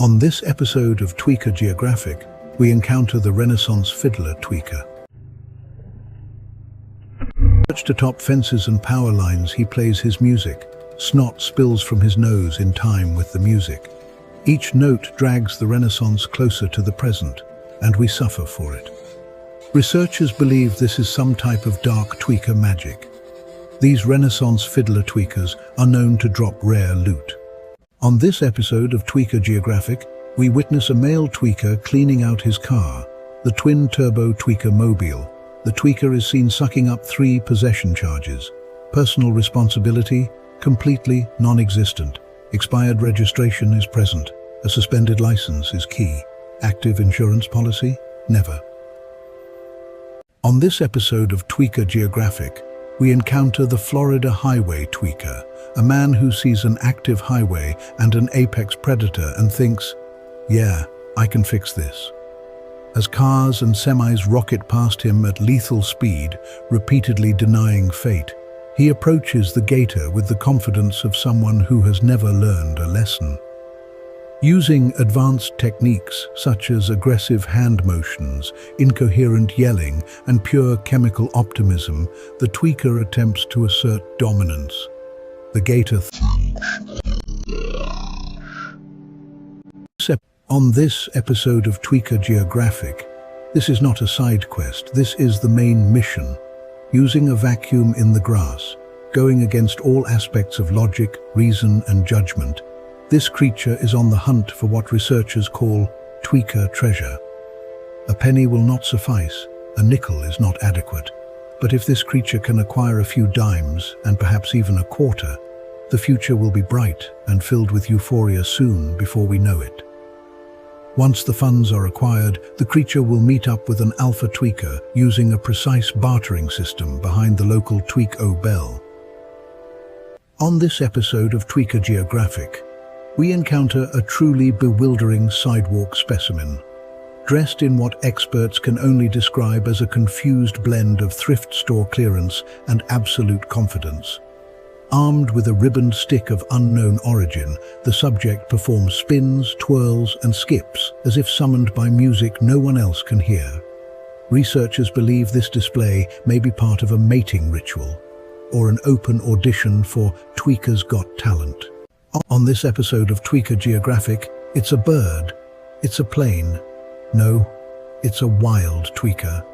On this episode of Tweaker Geographic, we encounter the Renaissance fiddler Tweaker. Perched atop fences and power lines, he plays his music. Snot spills from his nose in time with the music. Each note drags the Renaissance closer to the present, and we suffer for it. Researchers believe this is some type of dark tweaker magic. These Renaissance fiddler tweakers are known to drop rare loot. On this episode of Tweaker Geographic, we witness a male tweaker cleaning out his car, the twin-turbo tweaker mobile. The tweaker is seen sucking up 3 possession charges. Personal responsibility, completely non-existent. Expired registration is present. A suspended license is key. Active insurance policy? Never. On this episode of Tweaker Geographic, we encounter the Florida highway tweaker, a man who sees an active highway and an apex predator and thinks, "Yeah, I can fix this." As cars and semis rocket past him at lethal speed, repeatedly denying fate, he approaches the gator with the confidence of someone who has never learned a lesson. Using advanced techniques such as aggressive hand motions, incoherent yelling, and pure chemical optimism, the tweaker attempts to assert dominance. The gator On this episode of Tweaker Geographic, this is not a side quest, this is the main mission. Using a vacuum in the grass, going against all aspects of logic, reason, and judgment, this creature is on the hunt for what researchers call tweaker treasure. A penny will not suffice, a nickel is not adequate. But if this creature can acquire a few dimes, and perhaps even a quarter, the future will be bright and filled with euphoria soon before we know it. Once the funds are acquired, the creature will meet up with an alpha tweaker using a precise bartering system behind the local Tweak-O Bell. On this episode of Tweaker Geographic, we encounter a truly bewildering sidewalk specimen. Dressed in what experts can only describe as a confused blend of thrift store clearance and absolute confidence. Armed with a ribboned stick of unknown origin, the subject performs spins, twirls, and skips as if summoned by music no one else can hear. Researchers believe this display may be part of a mating ritual or an open audition for Tweakers Got Talent. On this episode of Tweaker Geographic, it's a bird, it's a plane. No, it's a wild tweaker.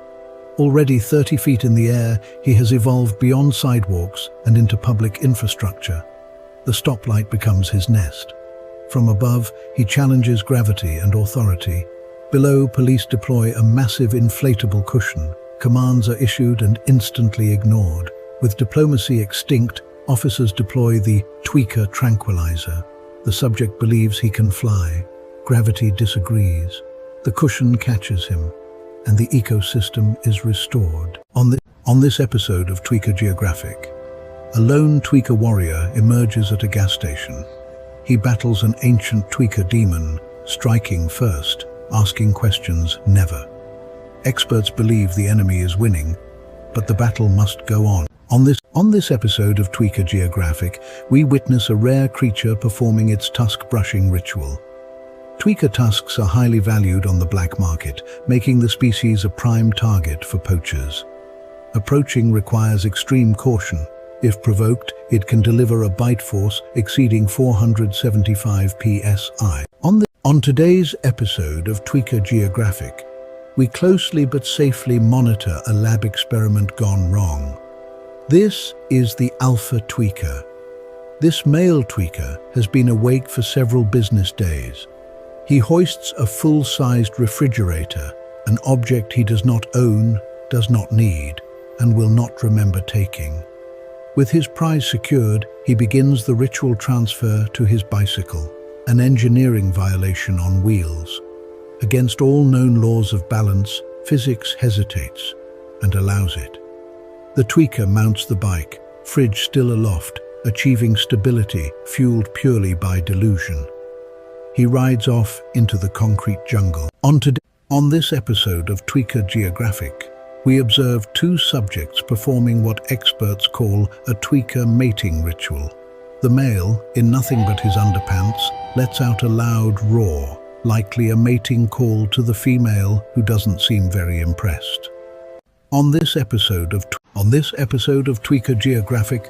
Already 30 feet in the air, he has evolved beyond sidewalks and into public infrastructure. The stoplight becomes his nest. From above, he challenges gravity and authority. Below, police deploy a massive inflatable cushion. Commands are issued and instantly ignored. With diplomacy extinct, officers deploy the tweaker tranquilizer. The subject believes he can fly. Gravity disagrees. The cushion catches him, and the ecosystem is restored. On this episode of Tweaker Geographic, a lone tweaker warrior emerges at a gas station. He battles an ancient tweaker demon, striking first, asking questions never. Experts believe the enemy is winning, but the battle must go on. On this episode of Tweaker Geographic, we witness a rare creature performing its tusk-brushing ritual. Tweaker tusks are highly valued on the black market, making the species a prime target for poachers. Approaching requires extreme caution. If provoked, it can deliver a bite force exceeding 475 psi. On today's episode of Tweaker Geographic, we closely but safely monitor a lab experiment gone wrong. This is the alpha tweaker. This male tweaker has been awake for several business days. He hoists a full-sized refrigerator, an object he does not own, does not need, and will not remember taking. With his prize secured, he begins the ritual transfer to his bicycle, an engineering violation on wheels. Against all known laws of balance, physics hesitates and allows it. The tweaker mounts the bike, fridge still aloft, achieving stability fueled purely by delusion. He rides off into the concrete jungle. On this episode of Tweaker Geographic, we observe 2 subjects performing what experts call a tweaker mating ritual. The male, in nothing but his underpants, lets out a loud roar, likely a mating call to the female, who doesn't seem very impressed. On this episode of Tweaker Geographic,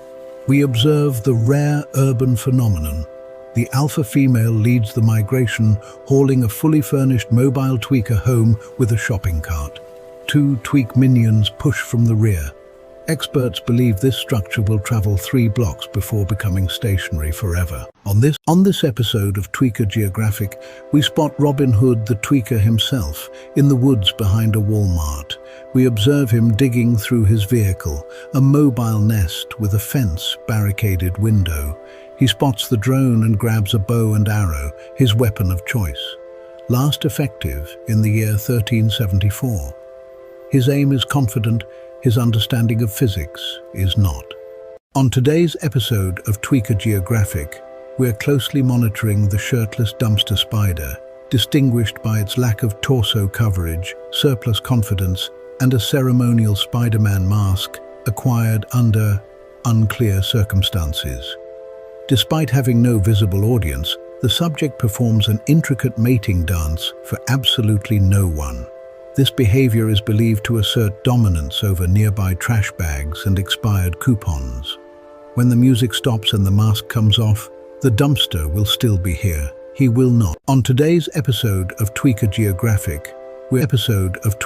we observe the rare urban phenomenon. The alpha female leads the migration, hauling a fully furnished mobile tweaker home with a shopping cart. Two tweak minions push from the rear. Experts believe this structure will travel 3 blocks before becoming stationary forever. On this episode of Tweaker Geographic, we spot Robin Hood, the tweaker himself, in the woods behind a Walmart. We observe him digging through his vehicle, a mobile nest with a fence-barricaded window. He spots the drone and grabs a bow and arrow, his weapon of choice. Last effective in the year 1374. His aim is confident, his understanding of physics is not. On today's episode of Tweaker Geographic, we're closely monitoring the shirtless dumpster spider, distinguished by its lack of torso coverage, surplus confidence, and a ceremonial Spider-Man mask acquired under unclear circumstances. Despite having no visible audience, the subject performs an intricate mating dance for absolutely no one. This behavior is believed to assert dominance over nearby trash bags and expired coupons. When the music stops and the mask comes off, the dumpster will still be here. He will not. On today's episode of Tweaker Geographic, Today's episode of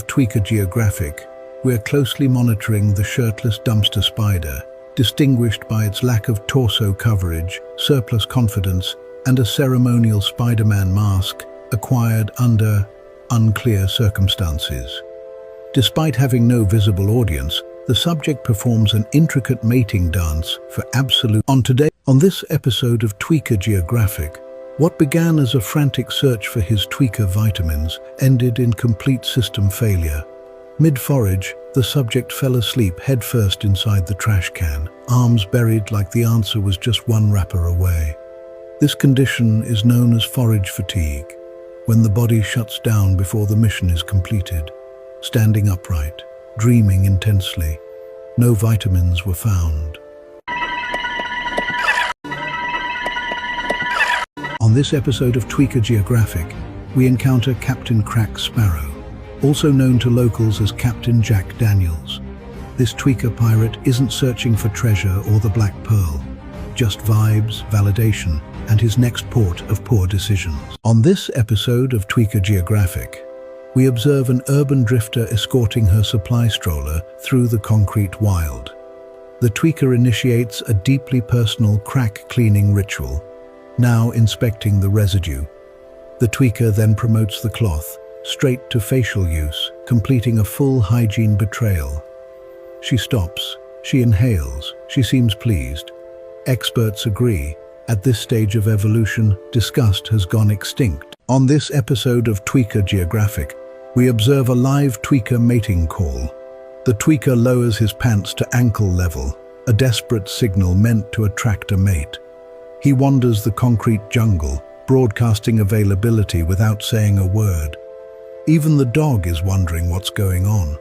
Tweaker Geographic, we're closely monitoring the shirtless dumpster spider, distinguished by its lack of torso coverage, surplus confidence, and a ceremonial Spider-Man mask acquired under unclear circumstances. Despite having no visible audience, the subject performs an intricate mating dance for absolute. On this episode of Tweaker Geographic, what began as a frantic search for his tweaker vitamins ended in complete system failure. Mid-forage, the subject fell asleep headfirst inside the trash can, arms buried like the answer was just one wrapper away. This condition is known as forage fatigue, when the body shuts down before the mission is completed. Standing upright, dreaming intensely, no vitamins were found. On this episode of Tweaker Geographic, we encounter Captain Crack Sparrow, also known to locals as Captain Jack Daniels. This tweaker pirate isn't searching for treasure or the Black Pearl, just vibes, validation, and his next port of poor decisions. On this episode of Tweaker Geographic, we observe an urban drifter escorting her supply stroller through the concrete wild. The tweaker initiates a deeply personal crack cleaning ritual, now inspecting the residue. The tweaker then promotes the cloth straight to facial use, completing a full hygiene betrayal. She stops, she inhales, she seems pleased. Experts agree, at this stage of evolution, disgust has gone extinct. On this episode of Tweaker Geographic, we observe a live tweaker mating call. The tweaker lowers his pants to ankle level, a desperate signal meant to attract a mate. He wanders the concrete jungle, broadcasting availability without saying a word. Even the dog is wondering what's going on.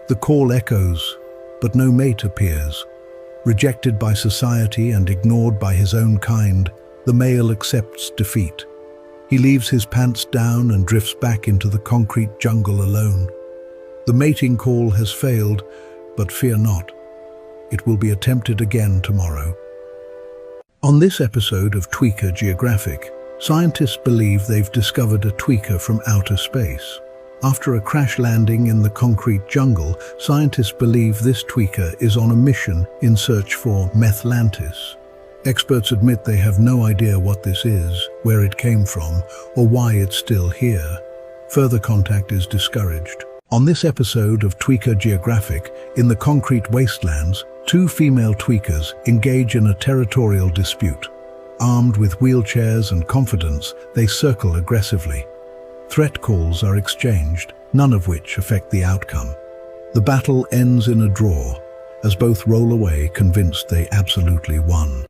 The call echoes, but no mate appears. Rejected by society and ignored by his own kind, the male accepts defeat. He leaves his pants down and drifts back into the concrete jungle alone. The mating call has failed, but fear not. It will be attempted again tomorrow. On this episode of Tweaker Geographic, scientists believe they've discovered a tweaker from outer space. After a crash landing in the concrete jungle, scientists believe this tweaker is on a mission in search for Methlantis. Experts admit they have no idea what this is, where it came from, or why it's still here. Further contact is discouraged. On this episode of Tweaker Geographic, in the concrete wastelands, 2 female tweakers engage in a territorial dispute. Armed with wheelchairs and confidence, they circle aggressively. Threat calls are exchanged, none of which affect the outcome. The battle ends in a draw, as both roll away convinced they absolutely won.